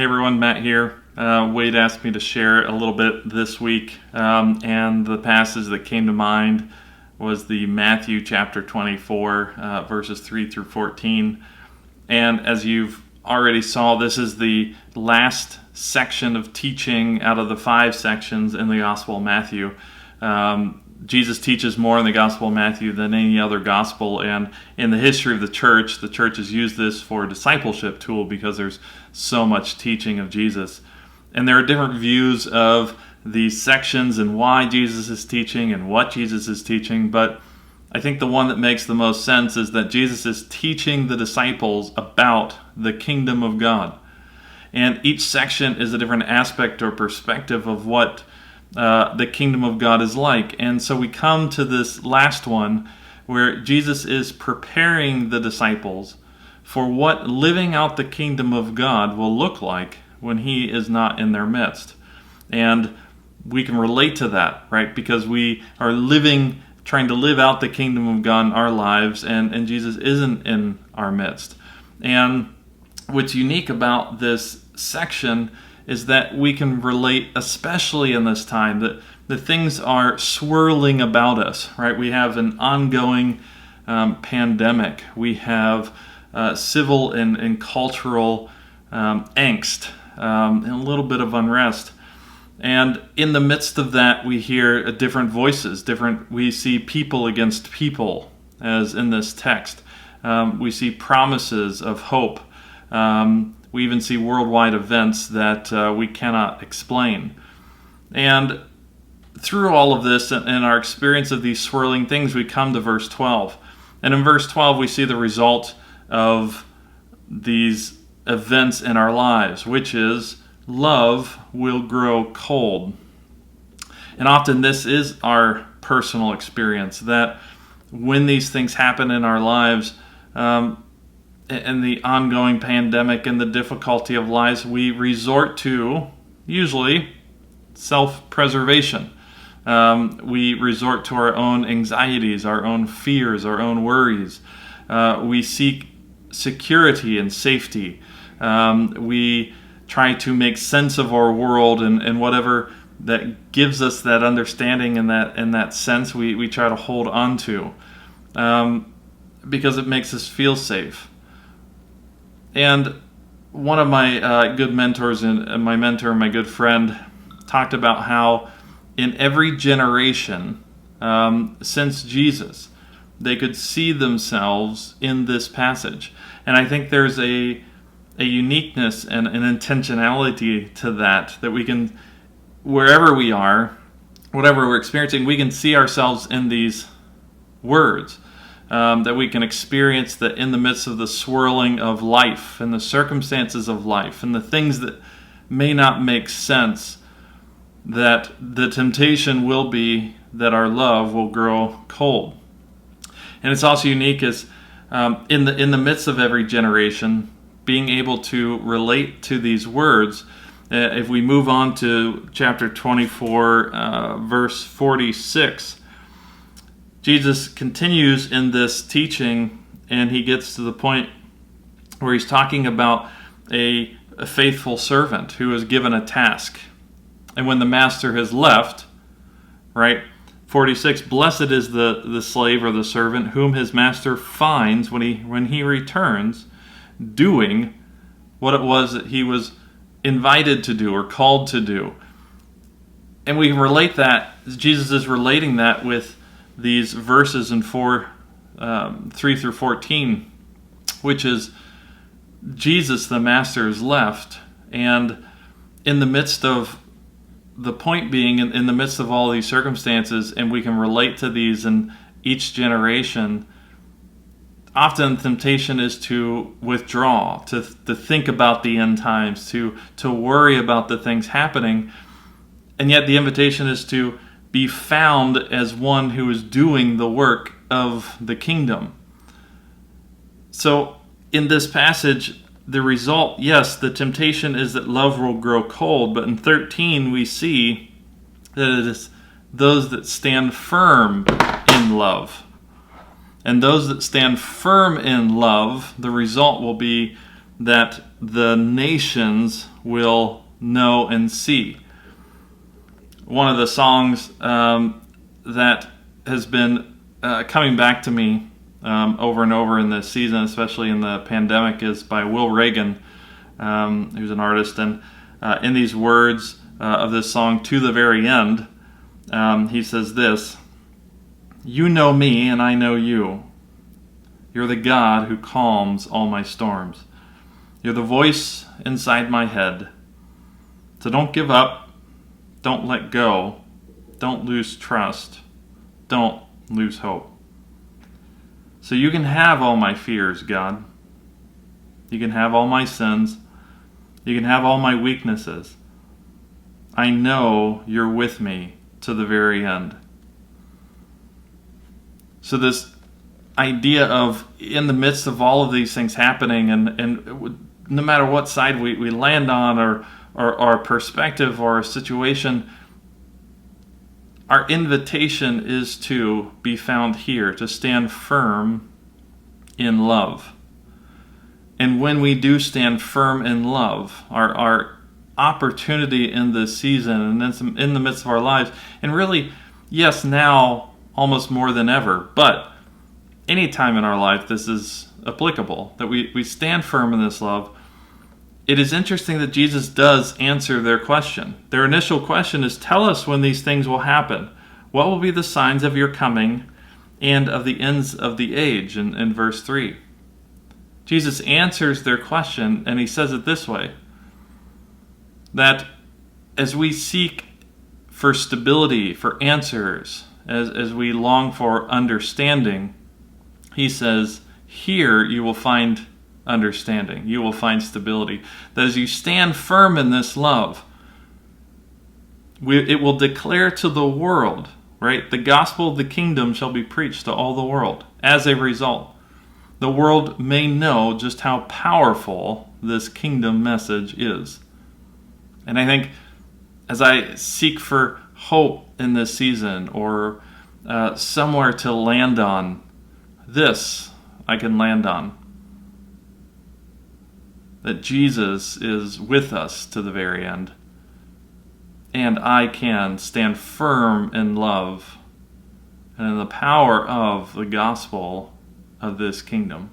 Hey everyone, Matt here. Wade asked me to share a little bit this week, and the passage that came to mind was the Matthew chapter 24, verses 3 through 14. And as you've already saw, this is the last section of teaching out of the 5 sections in the Gospel of Matthew. Jesus teaches more in the Gospel of Matthew than any other gospel, and in the history of the church has used this for a discipleship tool because there's so much teaching of Jesus. And there are different views of these sections and why Jesus is teaching and what Jesus is teaching, but I think the one that makes the most sense is that Jesus is teaching the disciples about the kingdom of God. And each section is a different aspect or perspective of what the kingdom of God is like. And so we come to this last one where Jesus is preparing the disciples for what living out the kingdom of God will look like when he is not in their midst. And we can relate to that, right? Because we are trying to live out the kingdom of God in our lives, and Jesus isn't in our midst. And what's unique about this section is that we can relate, especially in this time, that the things are swirling about us, right? We have an ongoing pandemic. We have civil and cultural angst, and a little bit of unrest. And in the midst of that, we hear different voices. We see people against people, as in this text. We see promises of hope. We even see worldwide events that we cannot explain. And through all of this and our experience of these swirling things, we come to verse 12. And in verse 12, we see the result of these events in our lives, which is love will grow cold. And often this is our personal experience, that when these things happen in our lives, and the ongoing pandemic and the difficulty of lives, we resort to, usually, self-preservation. We resort to our own anxieties, our own fears, our own worries. We seek security and safety. We try to make sense of our world and whatever that gives us that understanding and that sense we try to hold on to because it makes us feel safe. And one of my good mentors and my mentor, my good friend, talked about how in every generation since Jesus, they could see themselves in this passage. And I think there's a uniqueness and an intentionality to that we can, wherever we are, whatever we're experiencing, we can see ourselves in these words. That we can experience that in the midst of the swirling of life and the circumstances of life and the things that may not make sense, that the temptation will be that our love will grow cold. And it's also unique as in the midst of every generation, being able to relate to these words. If we move on to chapter 24, verse 46, Jesus continues in this teaching, and he gets to the point where he's talking about a faithful servant who is given a task. And when the master has left, right, 46, blessed is the slave or the servant whom his master finds when he returns doing what it was that he was invited to do or called to do. And we can relate that, Jesus is relating that with these verses in 3 through 14, which is Jesus, the master, is left, and in the midst of the point being, in the midst of all these circumstances, and we can relate to these in each generation, often temptation is to withdraw, to think about the end times, to worry about the things happening, and yet the invitation is to be found as one who is doing the work of the kingdom. So in this passage, the result, yes, the temptation is that love will grow cold, but in 13 we see that it is those that stand firm in love. And those that stand firm in love, the result will be that the nations will know and see. One of the songs that has been coming back to me over and over in this season, especially in the pandemic, is by Will Reagan, who's an artist. And in these words of this song, "To the Very End," he says this: "You know me and I know you. You're the God who calms all my storms. You're the voice inside my head. So don't give up. Don't let go. Don't lose trust. Don't lose hope. So you can have all my fears, God. You can have all my sins. You can have all my weaknesses. I know you're with me to the very end." So this idea of, in the midst of all of these things happening, and no matter what side we land on, or our perspective or our situation, our invitation is to be found here, to stand firm in love. And when we do stand firm in love, our opportunity in this season and in the midst of our lives, and really, yes, now almost more than ever, but any time in our life this is applicable, that we stand firm in this love. It is interesting that Jesus does answer their question. Their initial question is, "Tell us when these things will happen. What will be the signs of your coming and of the ends of the age?" In verse 3. Jesus answers their question, and he says it this way: that as we seek for stability, for answers, as we long for understanding, he says, here you will find understanding. You will find stability. That as you stand firm in this love, it will declare to the world, right? The gospel of the kingdom shall be preached to all the world. As a result, the world may know just how powerful this kingdom message is. And I think as I seek for hope in this season, or somewhere to land on, this I can land on: that Jesus is with us to the very end, and I can stand firm in love and in the power of the gospel of this kingdom.